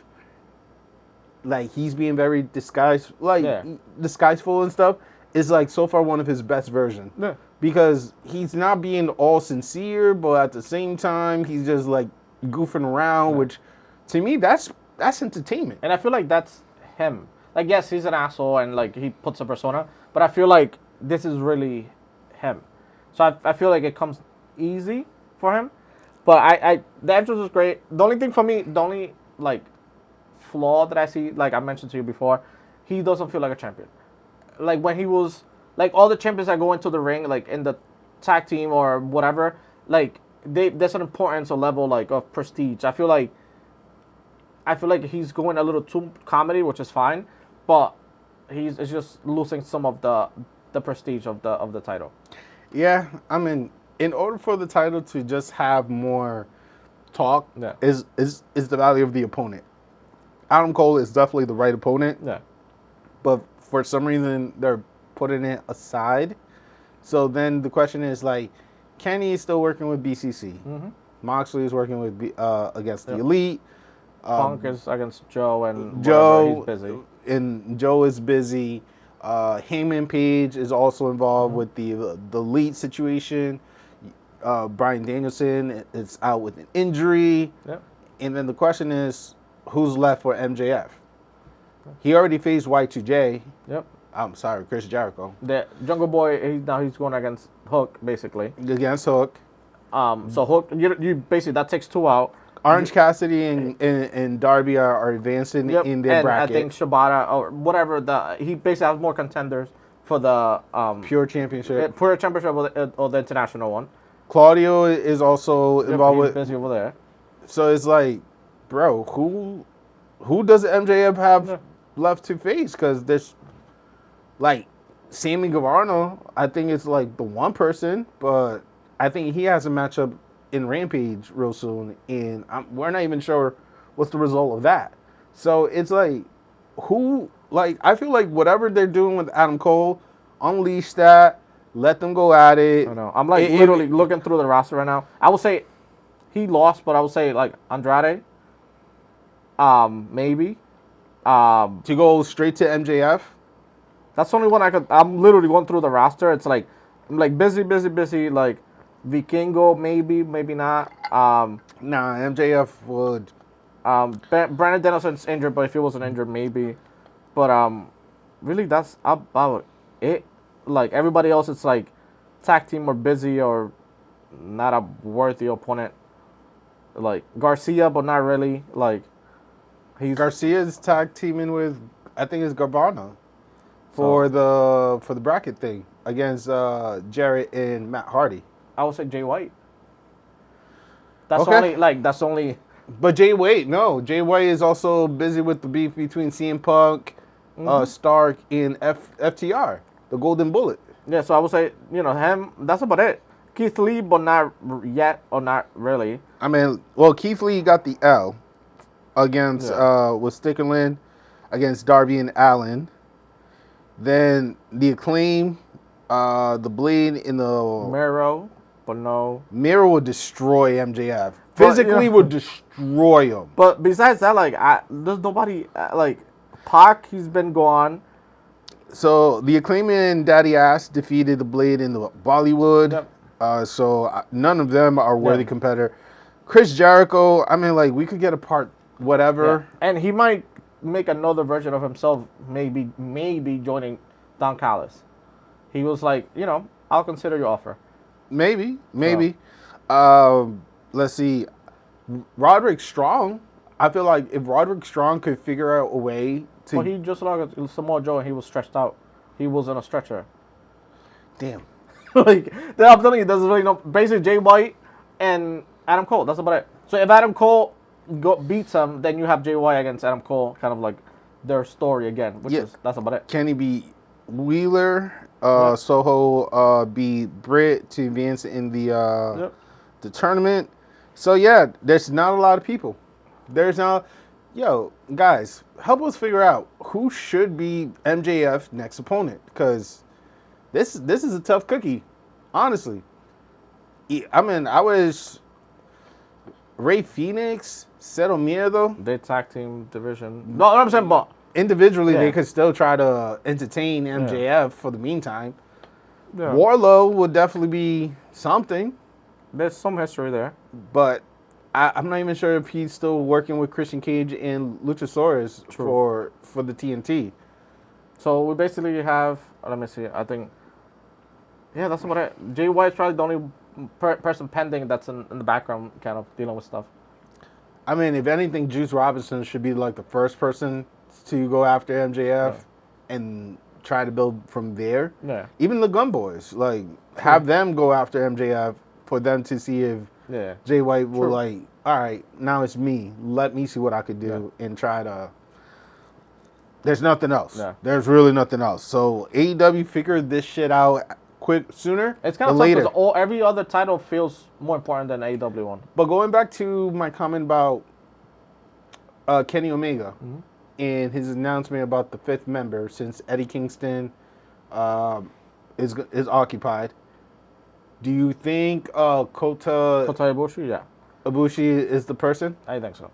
like he's being very disguiseful and stuff, is like so far one of his best versions. Yeah. Because he's not being all sincere, but at the same time he's just like goofing around, which to me that's entertainment. And I feel like that's him. Like, yes, he's an asshole and like he puts a persona, but I feel like this is really him. So I feel like it comes easy for him. But the entrance was great. The only thing for me, the only like flaw that I see, like I mentioned to you before, he doesn't feel like a champion. Like when he was like all the champions that go into the ring, like in the tag team or whatever, like there's an importance or level like of prestige. I feel like he's going a little too comedy, which is fine, but it's just losing some of the prestige of the title. Yeah, I mean, in order for the title to just have more talk, is the value of the opponent. Adam Cole is definitely the right opponent. Yeah. But for some reason they're putting it aside. So then the question is like, Kenny is still working with BCC. Moxley is working with against the Elite. Punk is against Joe and Joe. he's busy. And Joe is busy. Heyman Page is also involved with the Elite situation. Bryan Danielson is out with an injury. Yep. And then the question is, who's left for MJF? He already faced Y2J. Yep. I'm sorry, Chris Jericho. The Jungle Boy, now he's going against Hook, basically. Against Hook. So Hook, you basically, that takes 2 out. Orange Cassidy and Darby are advancing in their bracket. I think Shibata or whatever, he basically has more contenders for the Pure Championship. Pure Championship or the international one. Claudio is also involved he's with. busy over there. So it's like, bro, who does MJF have left to face? Because there's like Sammy Guevara. I think it's like the one person, but I think he has a matchup in Rampage real soon, and we're not even sure what's the result of that. So it's like, I feel like whatever they're doing with Adam Cole, unleash that, let them go at it. I know. I'm like literally looking through the roster right now. I would say he lost, but I would say like Andrade, maybe. To go straight to MJF. That's the only one I'm literally going through the roster. It's like, I'm like busy, like Vikingo, maybe not. Nah, MJF would. Brandon Danielson's injured, but if he wasn't injured, maybe. But really, that's about it. Like everybody else, it's like tag team or busy or not a worthy opponent. Like Garcia, but not really. Like he's Garcia's tag teaming with, I think it's Garvano for the bracket thing against Jarrett and Matt Hardy. I would say Jay White. That's Okay. that's only. But Jay White is also busy with the beef between CM Punk, Stark, and FTR, the Golden Bullet. Yeah, so I would say him. That's about it. Keith Lee, but not yet or not really. I mean, well, Keith Lee got the L against with Stickerland against Darby and Allen. Then the Acclaim, the Blade in the Miro, but no. Miro would destroy MJF. But, Physically would destroy him. But besides that, like there's nobody like Pac. He's been gone. So the Acclaim and Daddy Ass defeated the Blade in the Bollywood. Yep. So none of them are worthy competitor. Chris Jericho, I mean, like we could get apart whatever. Yeah. And he might make another version of himself. Maybe joining Don Callis. He was like, I'll consider your offer. Maybe. Let's see. Roderick Strong. I feel like if Roderick Strong could figure out a way to. But he just lost Samoa Joe and he was stretched out. He was in a stretcher. Damn. Like I'm telling you, there's really no. Basically, Jay White and Adam Cole. That's about it. So if Adam Cole beats him, then you have Jay White against Adam Cole, kind of like their story again. That's about it. Can he beat Wheeler? Soho beat Britt to advance in the tournament. So yeah, there's not a lot of people. There's not. Yo, guys, help us figure out who should be MJF next opponent, because this is a tough cookie, honestly. I mean, I was Rey Fenix, Cero Miedo. They tag team division. No, I'm saying, but individually they could still try to entertain MJF for the meantime. Yeah. Warlow would definitely be something. There's some history there. But I'm not even sure if he's still working with Christian Cage and Luchasaurus for the TNT. So we basically have, let me see, I think, that's about it. Jay White's probably the only person pending that's in the background kind of dealing with stuff. I mean, if anything, Juice Robinson should be like the first person to go after MJF and try to build from there. Yeah. Even the Gun Boys, like, have them go after MJF for them to see if Jay White will like, all right, now it's me. Let me see what I could do and try to. There's nothing else. Yeah. There's really nothing else. So AEW figured this shit out sooner. It's kind of tough because every other title feels more important than AEW one. But going back to my comment about Kenny Omega and his announcement about the 5th member, since Eddie Kingston is occupied. Do you think Kota Ibushi? Yeah. Ibushi is the person? I think so.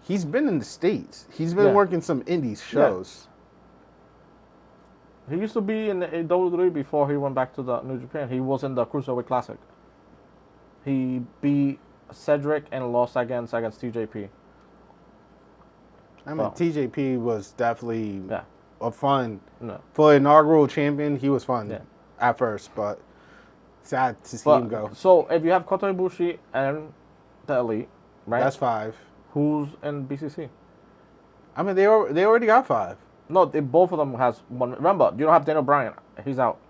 He's been in the States. He's been working some indie shows. Yeah. He used to be in the WWE before he went back to the New Japan. He was in the Cruiserweight Classic. He beat Cedric and lost against TJP. I mean, TJP was definitely a fun. No. For inaugural champion, he was fun. Yeah. At first, but sad to see him go. So if you have Kota Ibushi and the Elite, right? That's 5. Who's in BCC? I mean, they already got 5. No, both of them has one. Remember, you don't have Daniel Bryan. He's out.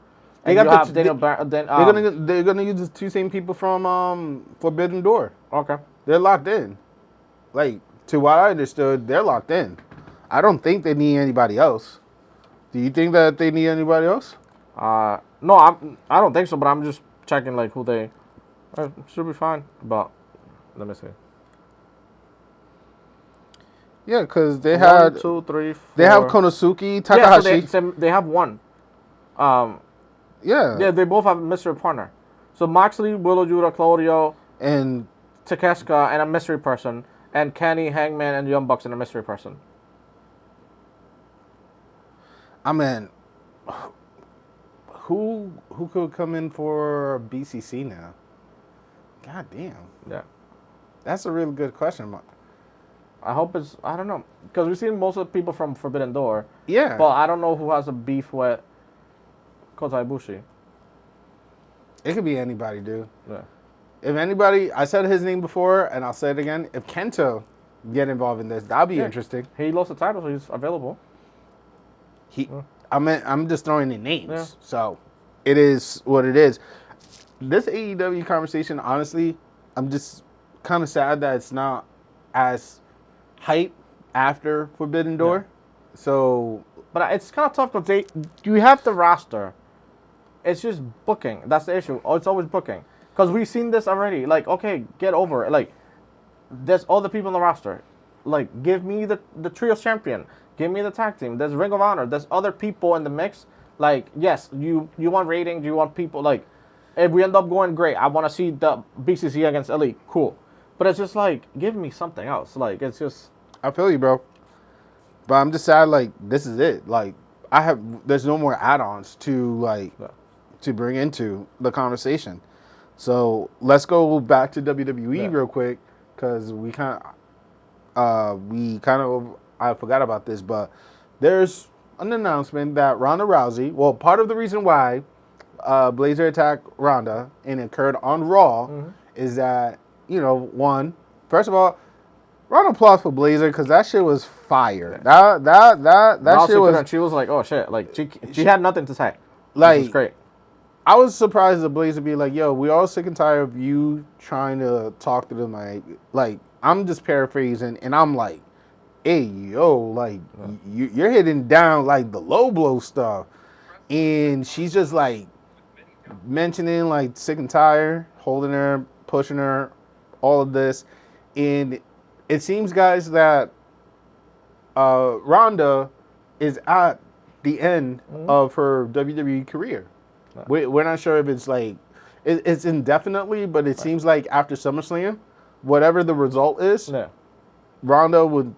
They got Daniel Bryan. They're gonna use the 2 same people from Forbidden Door. Okay. They're locked in. Like, to what I understood, they're locked in. I don't think they need anybody else. Do you think that they need anybody else? No, I don't think so, but I'm just checking like who they should be fine. But let me see. Yeah, because they had 1, 2, 3, 4. They have Konosuke, Takahashi. Yeah, so they have one. Yeah, they both have a mystery partner. So Moxley, Willow Judah, Claudio, and Takeshita, and a mystery person, and Kenny, Hangman, and Young Bucks, and a mystery person. I mean, who could come in for BCC now? God damn. Yeah. That's a really good question. I hope it's, I don't know. Because we've seen most of the people from Forbidden Door. Yeah. But I don't know who has a beef with Kota Ibushi. It could be anybody, dude. Yeah. If anybody, I said his name before, and I'll say it again. If Kento get involved in this, that'll be interesting. He lost the title, so he's available. I'm just throwing in names. Yeah. So it is what it is. This AEW conversation, honestly, I'm just kind of sad that it's not as hype after Forbidden Door. Yeah. So, but it's kind of tough because you have the roster. It's just booking. That's the issue. It's always booking. Because we've seen this already. Like, okay, get over it. Like, there's other people on the roster. Like, give me the Trios champion. Give me the tag team. There's Ring of Honor. There's other people in the mix. Like, yes, you want ratings. You want people. Like, if we end up going, great. I want to see the BCC against Elite. Cool. But it's just like, give me something else. Like, it's just. I feel you, bro. But I'm just sad, like, this is it. Like, there's no more add-ons to, like, to bring into the conversation. So let's go back to WWE real quick, because I forgot about this, but there's an announcement that Ronda Rousey, well, part of the reason why Blazer attacked Ronda and it occurred on Raw is that, first of all, round of applause for Blazer, because that shit was fire. That shit was. She was like, oh shit, like she had nothing to say. Like, it was great. I was surprised that Blazer be like, yo, we all sick and tired of you trying to talk to them. Like I'm just paraphrasing, and I'm like, hey, yo, like, you're hitting down, like, the low blow stuff. And she's just, like, mentioning, like, sick and tired, holding her, pushing her, all of this. And it seems, guys, that Ronda is at the end of her WWE career. We're not sure if it's like, it's indefinitely, but it seems like after SummerSlam, whatever the result is, Ronda will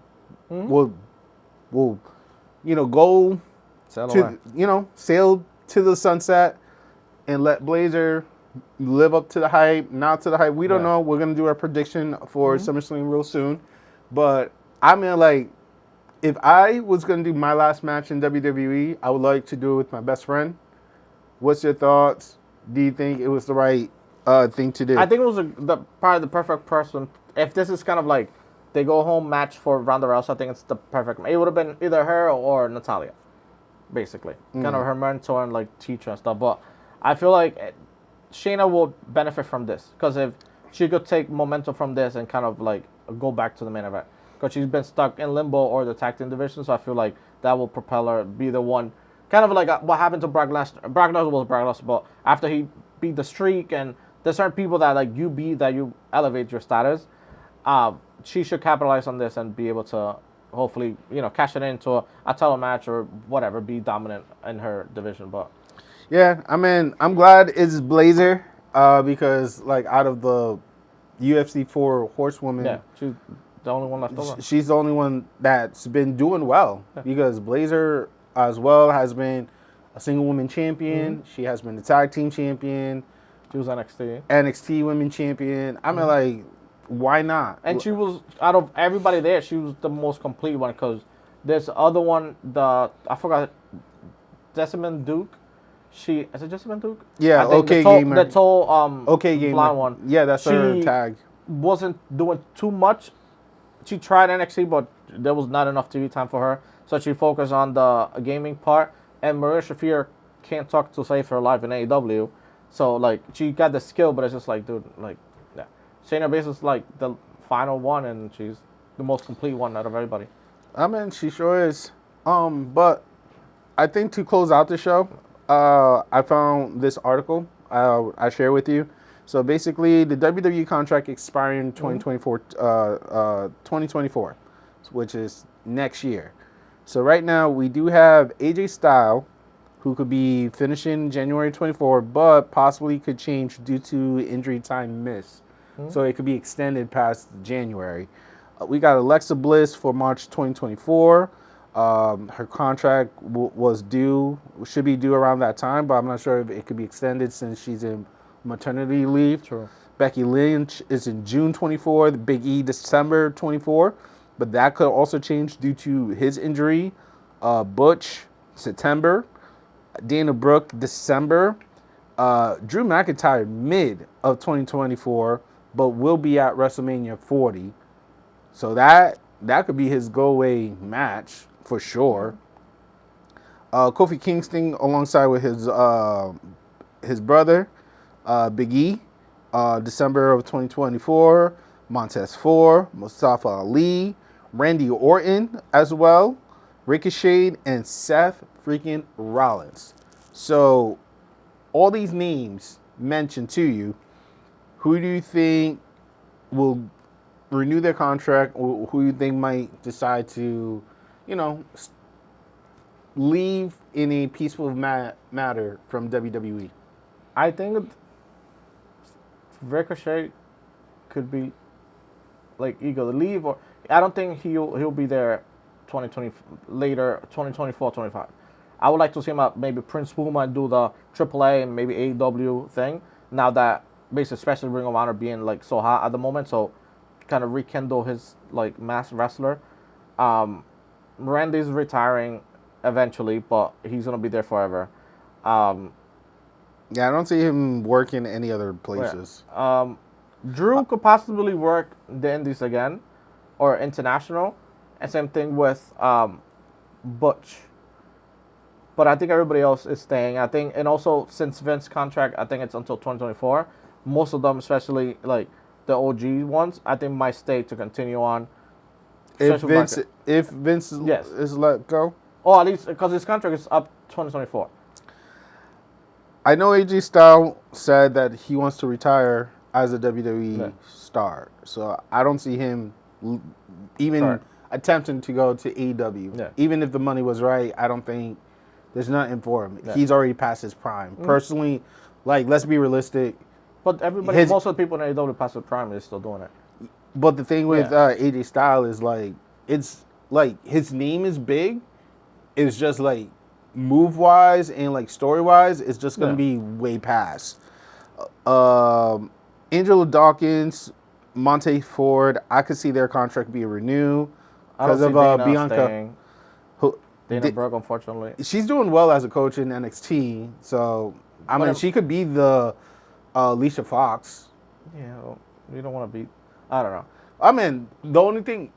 go sail to the sunset and let Blazer live up to the hype, not to the hype. We don't know. We're going to do our prediction for SummerSlam real soon. But I mean, like, if I was going to do my last match in WWE, I would like to do it with my best friend. What's your thoughts? Do you think it was the right thing to do? I think it was probably the perfect person. If this is kind of like they go home match for Ronda Rousey, I think it's the perfect. It would have been either her or Natalya, basically. Kind of her mentor and like teacher and stuff. But I feel like Shayna will benefit from this, because if she could take momentum from this and kind of like go back to the main event, because she's been stuck in limbo or the tag team division. So I feel like that will propel her, be the one. Kind of like what happened to Brock Lesnar. Brock Lesnar was Brock Lesnar, but after he beat the streak, and there's certain people that like you beat, that you elevate your status. She should capitalize on this and be able to hopefully, cash it into a title match or whatever, be dominant in her division. But yeah, I mean, I'm glad it's Blazer because like out of the UFC 4 horsewomen, she's the only one left over. She's the only one that's been doing well because Blazer as well has been a single woman champion. She has been the tag team champion. She was NXT women champion. I mean, like, why not? And she was, out of everybody there, she was the most complete one, because there's the other one, I forgot, Jessamine Duke. Is it Jessamine Duke? Yeah, OK Gamer. The tall, OK Gamer. blonde one. Yeah, that's her tag. Wasn't doing too much. She tried NXT, but there was not enough TV time for her. So she focused on the gaming part. And Maria Shafir can't talk to save her life in AEW. So, like, she got the skill, but it's just like, dude, like, yeah. Shayna Baszler is, like, the final one, and she's the most complete one out of everybody. I mean, she sure is. But I think to close out the show, I found this article I share with you. So, basically, the WWE contract expiring in 2024, which is next year. So, right now, we do have AJ Styles, who could be finishing January 24, but possibly could change due to injury time miss. So it could be extended past January. We got Alexa Bliss for March 2024. Her contract should be due around that time, but I'm not sure if it could be extended since she's in maternity leave. True. Becky Lynch is in June 24, the Big E December 24, but that could also change due to his injury. Butch, September. Dana Brooke, December. Drew McIntyre mid of 2024, but will be at WrestleMania 40. So that could be his go-away match for sure. Kofi Kingston alongside with his brother, Big E, December of 2024. Montez Ford, Mustafa Ali, Randy Orton as well, Ricochet, and Seth freaking Rollins. So all these names mentioned to you, who do you think will renew their contract, or who you think might decide to, leave in a peaceful manner from WWE? I think Ricochet could be like eager to leave, or I don't think he'll be there 2020 later 2024 25. I would like to see him at maybe Prince Puma and do the AAA and maybe AEW thing. Now that basically, especially Ring of Honor being like so hot at the moment, so kind of rekindle his like mass wrestler. Randy's retiring eventually, but he's gonna be there forever. Yeah, I don't see him working any other places. Drew could possibly work the Indies again, or international, and same thing with Butch. But I think everybody else is staying. I think, and also since Vince's contract, I think it's until 2024. Most of them, especially like the OG ones, I think might stay to continue on. If Vince is let go? Oh, at least because his contract is up 2024. I know AJ Styles said that he wants to retire as a WWE star. So I don't see him even attempting to go to AEW. Yeah. Even if the money was right, I don't think there's nothing for him. Yeah. He's already past his prime. Personally, like, let's be realistic. But most of the people in AEW past their prime is still doing it. But the thing with AJ Styles is, like, it's like his name is big. It's just like move-wise and like story-wise, it's just going to be way past. Angela Dawkins, Monte Ford, I could see their contract be renewed because of Bianca. Dana Brooke, unfortunately. She's doing well as a coach in NXT, so I mean, she could be the Alicia Fox. Yeah, you don't want to be. I don't know. I mean, the only thing,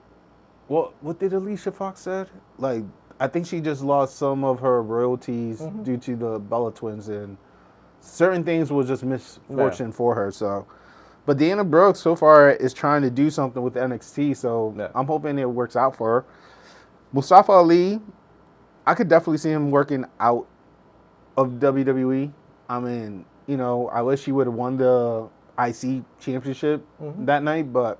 what did Alicia Fox said? Like, I think she just lost some of her royalties due to the Bella twins, and certain things was just misfortune for her. So, but Dana Brooke so far is trying to do something with NXT, so I'm hoping it works out for her. Mustafa Ali, I could definitely see him working out of WWE. I mean, I wish he would have won the IC championship that night, but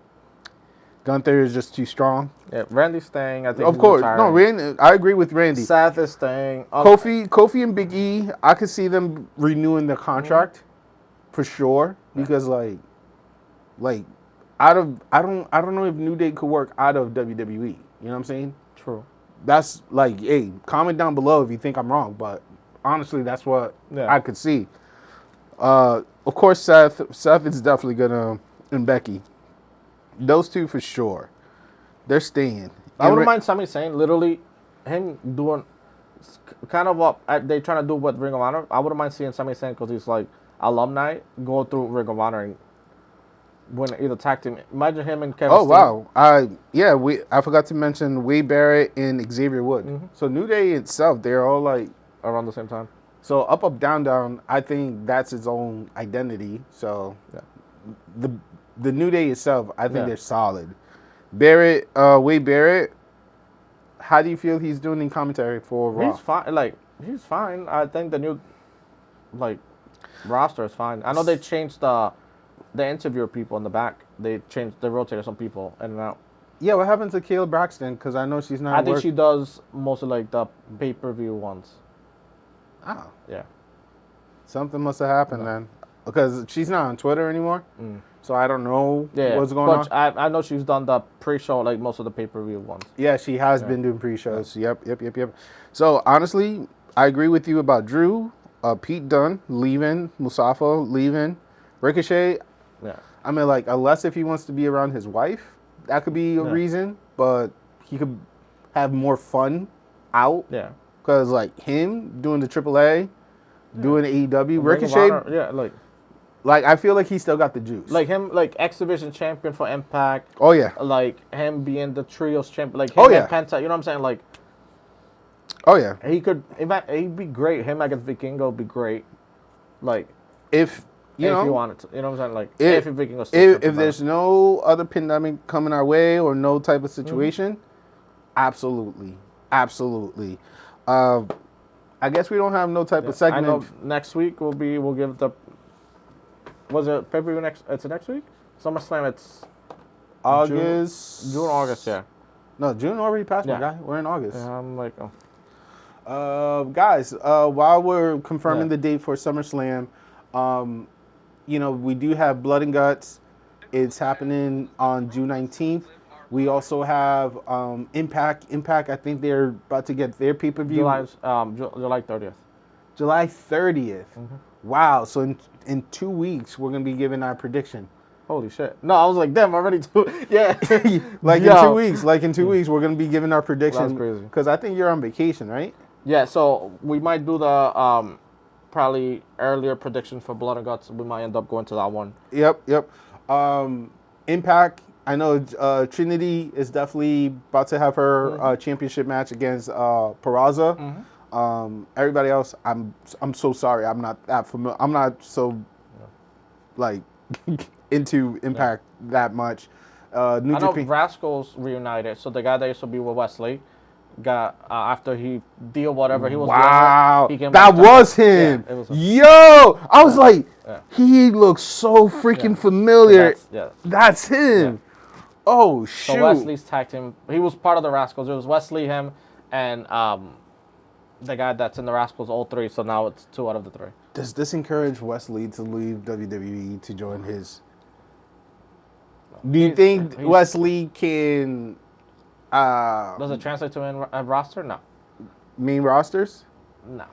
Gunther is just too strong. Yeah, Randy's staying. I think. Of course, no, Randy. I agree with Randy. Seth is staying. Kofi and Big E, I could see them renewing their contract for sure because I don't know if New Day could work out of WWE. You know what I'm saying? True. That's like, hey, comment down below if you think I'm wrong, but honestly, that's what I could see. Of course, Seth is definitely gonna, and Becky. Those two for sure. They're staying. I wouldn't mind Sami Zayn, literally, him doing kind of what they trying to do with Ring of Honor. I wouldn't mind seeing Sami Zayn because he's like alumni go through Ring of Honor and win either tag team. Imagine him and Kevin. Oh, wow. I forgot to mention Wade Barrett and Xavier Wood. So New Day itself, they're all like around the same time. So up, down, down. I think that's its own identity. So the New Day itself, I think they're solid. Barrett, Wade Barrett, how do you feel he's doing in commentary for Raw? He's fine. He's fine. I think the new roster is fine. I know they changed the interviewer people in the back. They rotated some people in and out. Yeah, what happened to Kayla Braxton? Because I know she's not. I think she does mostly like the pay-per-view ones. Oh. Yeah. Something must have happened then. Because she's not on Twitter anymore. So I don't know what's going on. I know she's done the pre-show, like most of the pay-per-view ones. Yeah, she has been doing pre-shows. Yep. So honestly, I agree with you about Drew, Pete Dunne leaving, Mustafa leaving, Ricochet. Yeah. I mean, like, unless if he wants to be around his wife, that could be a reason. But he could have more fun out. Yeah. Because, like, him doing the AAA, doing AEW. Ring of Ricochet, Honor, yeah, like I feel like he still got the juice. like him, like X Division champion for Impact. Oh yeah. Like him being the trios champion, like him Oh, yeah. and Penta. You know what I'm saying? Like Oh yeah. he'd be great. Him against Vikingo would be great. Like If you if know, you wanted to, you know what I'm saying? Like if Vikingo. if there's no other pandemic coming our way or no type of situation, absolutely. I guess we don't have no type of segment. I know next week we'll give the. Was it February next? It's next week. SummerSlam. It's August. June, August. Yeah. No, June already passed, my Yeah. guy. We're in August. Yeah, I'm like, oh. Guys, while we're confirming Yeah. the date for SummerSlam, you know, we do have Blood and Guts. It's happening on June 19th. We also have Impact. Impact, I think they're about to get their pay-per-view. July 30th. July 30th. Wow. So in 2 weeks, we're going to be giving our prediction. Holy shit! No, I was like, damn, already too. Yeah. Like in 2 weeks. Like in 2 weeks, we're going to be giving our prediction. That's crazy. Because I think you're on vacation, right? Yeah. So we might do the probably earlier prediction for Blood and Guts. We might end up going to that one. Yep. Impact. I know Trinity is definitely about to have her championship match against Peraza. Everybody else, I'm so sorry. I'm not that familiar. I'm not so like into Impact that much. New I know Japan. Rascals reunited. So the guy that used to be with Wesley got after he deal whatever he was Wow, doing. He came that back was him. Yeah, it was him. Yo, I was like, Yeah. he looks so freaking familiar. That's him. Yeah. Oh shoot. So Wesley's tag team. He was part of the Rascals. It was Wesley, him, and the guy that's in the Rascals, all three. So now it's 2 out of the 3. Does this encourage Wesley to leave WWE to join his? Do you think Wesley can Does it translate to a roster? No. main rosters? No.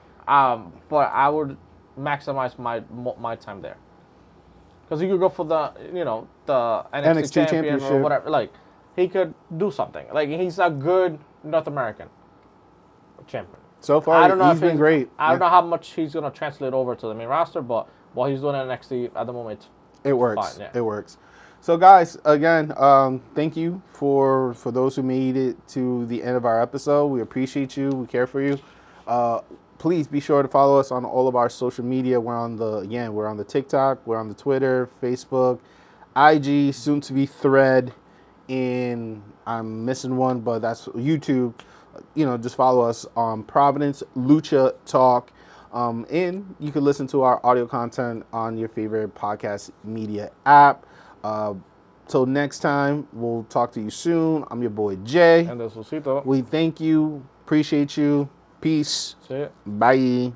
But I would maximize my time there. Because he could go for the NXT champion or whatever. Like, he could do something. Like, he's a good North American champion. So far, I don't know he's been great. I don't know how much he's gonna translate over to the main roster, but what he's doing at NXT at the moment, it works. Fine, yeah. It works. So, guys, again, thank you for those who made it to the end of our episode. We appreciate you. We care for you. Please be sure to follow us on all of our social media. We're on the TikTok, we're on the Twitter, Facebook, IG, soon to be Thread, and I'm missing one, but that's YouTube. You know, just follow us on Providence Lucha Talk. And you can listen to our audio content on your favorite podcast media app. Till next time, we'll talk to you soon. I'm your boy Jay. And this was Cito. We thank you, appreciate you. Peace. See ya. Bye.